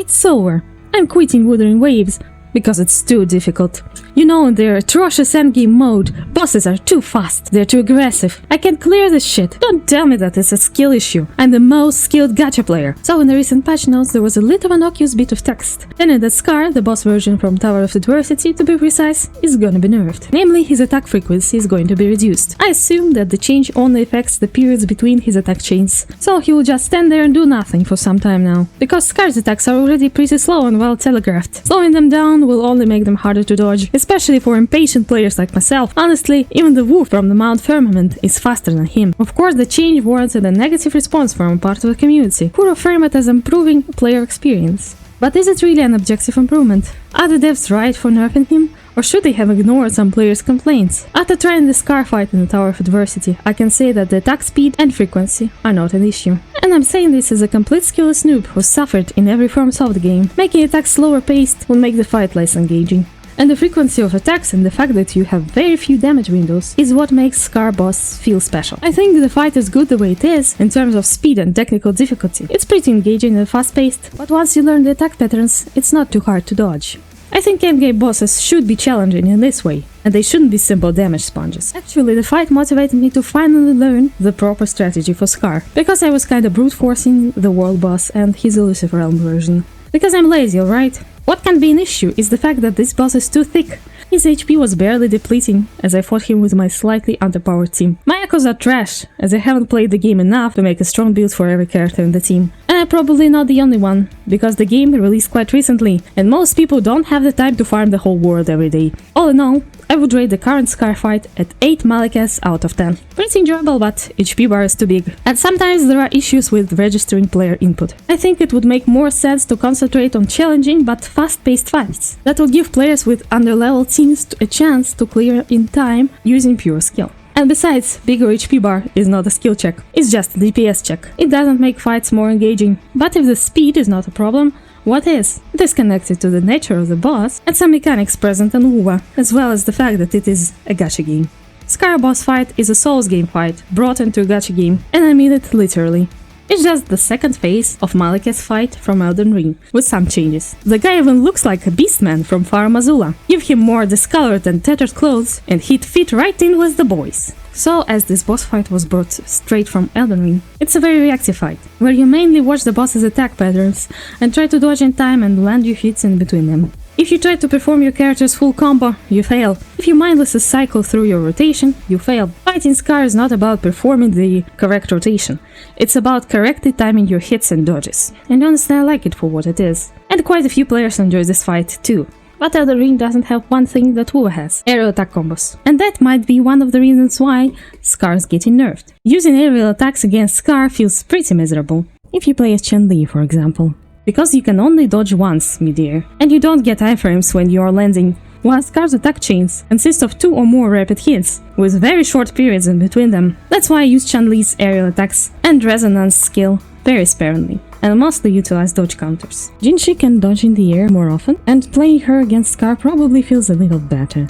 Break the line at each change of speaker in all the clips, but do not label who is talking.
It's over. I'm quitting Wuthering Waves because it's too difficult. You know, in their atrocious endgame mode, bosses are too fast, they're too aggressive. I can't clear this shit. Don't tell me that it's a skill issue. I'm the most skilled gacha player. So in the recent patch notes there was a little innocuous bit of text. Then that Scar, the boss version from Tower of Adversity to be precise, is gonna be nerfed. Namely, his attack frequency is going to be reduced. I assume that the change only affects the periods between his attack chains. So he will just stand there and do nothing for some time now. Because Scar's attacks are already pretty slow and well telegraphed. Slowing them down will only make them harder to dodge, especially for impatient players like myself. Honestly, even the wolf from the Mount Firmament is faster than him. Of course, the change warranted a negative response from a part of the community. Kuro framed it as improving player experience. But is it really an objective improvement? Are the devs right for nerfing him? Or should they have ignored some players' complaints? After trying the Scar fight in the Tower of Adversity, I can say that the attack speed and frequency are not an issue. And I'm saying this as a complete skillless noob who suffered in every form of the game. Making attacks slower paced will make the fight less engaging. And the frequency of attacks and the fact that you have very few damage windows is what makes Scar boss feel special. I think the fight is good the way it is, in terms of speed and technical difficulty. It's pretty engaging and fast-paced, but once you learn the attack patterns, it's not too hard to dodge. I think endgame bosses should be challenging in this way, and they shouldn't be simple damage sponges. Actually, the fight motivated me to finally learn the proper strategy for Scar, because I was kinda brute forcing the world boss and his elusive realm version. Because I'm lazy, alright? What can be an issue is the fact that this boss is too thick. His HP was barely depleting as I fought him with my slightly underpowered team. My echoes are trash, as I haven't played the game enough to make a strong build for every character in the team. And I'm probably not the only one, because the game released quite recently, and most people don't have the time to farm the whole world every day. All in all, I would rate the current Scar fight at 8 Malikas out of 10. Pretty enjoyable, but HP bar is too big. And sometimes there are issues with registering player input. I think it would make more sense to concentrate on challenging but fast-paced fights. That will give players with under-level teams a chance to clear in time using pure skill. And besides, bigger HP bar is not a skill check, it's just a DPS check. It doesn't make fights more engaging. But if the speed is not a problem, what is? It is connected to the nature of the boss and some mechanics present in Wuwa, as well as the fact that it is a gacha game. Scar boss fight is a Souls game fight, brought into a gacha game, and I mean it literally. It's just the second phase of Malika's fight from Elden Ring, with some changes. The guy even looks like a beastman from Far Mazula. Give him more discolored and tattered clothes, and he'd fit right in with the boys. So, as this boss fight was brought straight from Elden Ring, it's a very reactive fight, where you mainly watch the boss's attack patterns and try to dodge in time and land your hits in between them. If you try to perform your character's full combo, you fail. If you mindlessly cycle through your rotation, you fail. Fighting Scar is not about performing the correct rotation. It's about correctly timing your hits and dodges. And honestly, I like it for what it is. And quite a few players enjoy this fight too. But Elden Ring doesn't have one thing that Wuwa has: aerial attack combos. And that might be one of the reasons why Scar is getting nerfed. Using aerial attacks against Scar feels pretty miserable. If you play as Chun-Li, for example. Because you can only dodge once mid-air, and you don't get iframes when you are landing, while Scar's attack chains consist of 2 or more rapid hits, with very short periods in between them. That's why I use Chun-Li's aerial attacks and resonance skill very sparingly, and mostly utilize dodge counters. Jinshi can dodge in the air more often, and playing her against Scar probably feels a little better.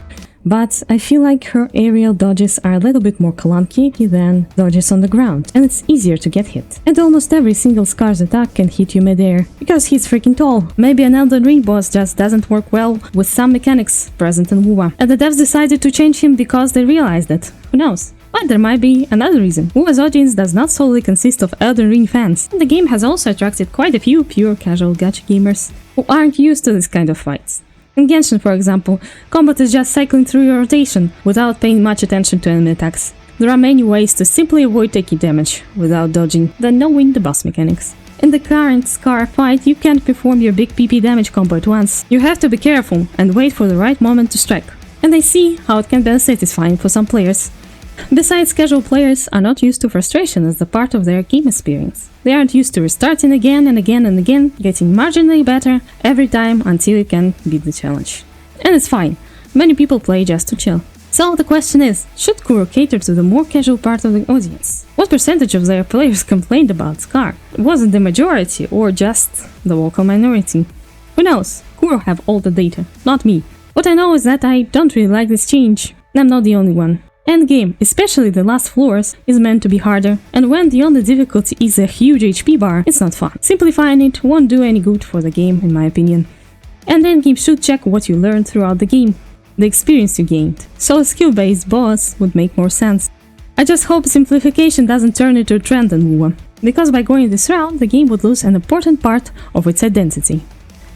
But I feel like her aerial dodges are a little bit more clunky than dodges on the ground, and it's easier to get hit. And almost every single Scar's attack can hit you mid-air, because he's freaking tall. Maybe an Elden Ring boss just doesn't work well with some mechanics present in Wuwa, and the devs decided to change him because they realized it. Who knows? But there might be another reason. Wuwa's audience does not solely consist of Elden Ring fans, and the game has also attracted quite a few pure casual gacha gamers who aren't used to this kind of fights. In Genshin, for example, combat is just cycling through your rotation without paying much attention to enemy attacks. There are many ways to simply avoid taking damage without dodging than knowing the boss mechanics. In the current Scar fight, you can't perform your big PP damage combo at once. You have to be careful and wait for the right moment to strike. And I see how it can be unsatisfying for some players. Besides, casual players are not used to frustration as a part of their game experience. They aren't used to restarting again and again and again, getting marginally better every time until you can beat the challenge. And it's fine, many people play just to chill. So the question is, should Kuro cater to the more casual part of the audience? What percentage of their players complained about Scar? Was it the majority or just the vocal minority? Who knows? Kuro have all the data, not me. What I know is that I don't really like this change. I'm not the only one. Endgame, especially the last floors, is meant to be harder, and when the only difficulty is a huge HP bar, it's not fun. Simplifying it won't do any good for the game, in my opinion. And endgame should check what you learned throughout the game, the experience you gained, so a skill-based boss would make more sense. I just hope simplification doesn't turn into a trend in Wuwa, because by going this route, the game would lose an important part of its identity.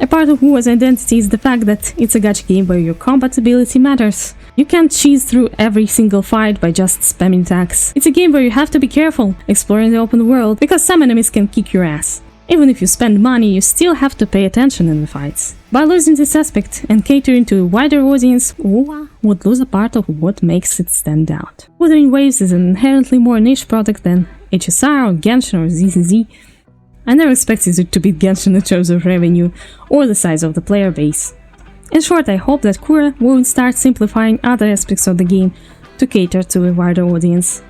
A part of Wuwa's identity is the fact that it's a gacha game where your combat ability matters. You can't cheese through every single fight by just spamming attacks. It's a game where you have to be careful, exploring the open world, because some enemies can kick your ass. Even if you spend money, you still have to pay attention in the fights. By losing this aspect and catering to a wider audience, Wuwa would lose a part of what makes it stand out. Wuthering Waves is an inherently more niche product than HSR or Genshin or ZZZ. I never expected it to beat Genshin in terms of revenue or the size of the player base. In short, I hope that Kuro will start simplifying other aspects of the game to cater to a wider audience.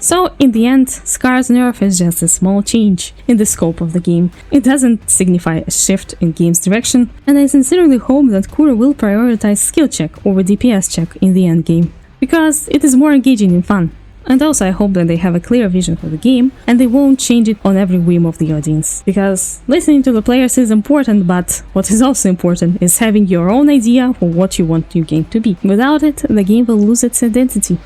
So, in the end, Scar's nerf is just a small change in the scope of the game. It doesn't signify a shift in game's direction, and I sincerely hope that Kuro will prioritize skill check over DPS check in the endgame, because it is more engaging and fun. And also I hope that they have a clear vision for the game, and they won't change it on every whim of the audience. Because listening to the players is important, but what is also important is having your own idea for what you want your game to be. Without it, the game will lose its identity.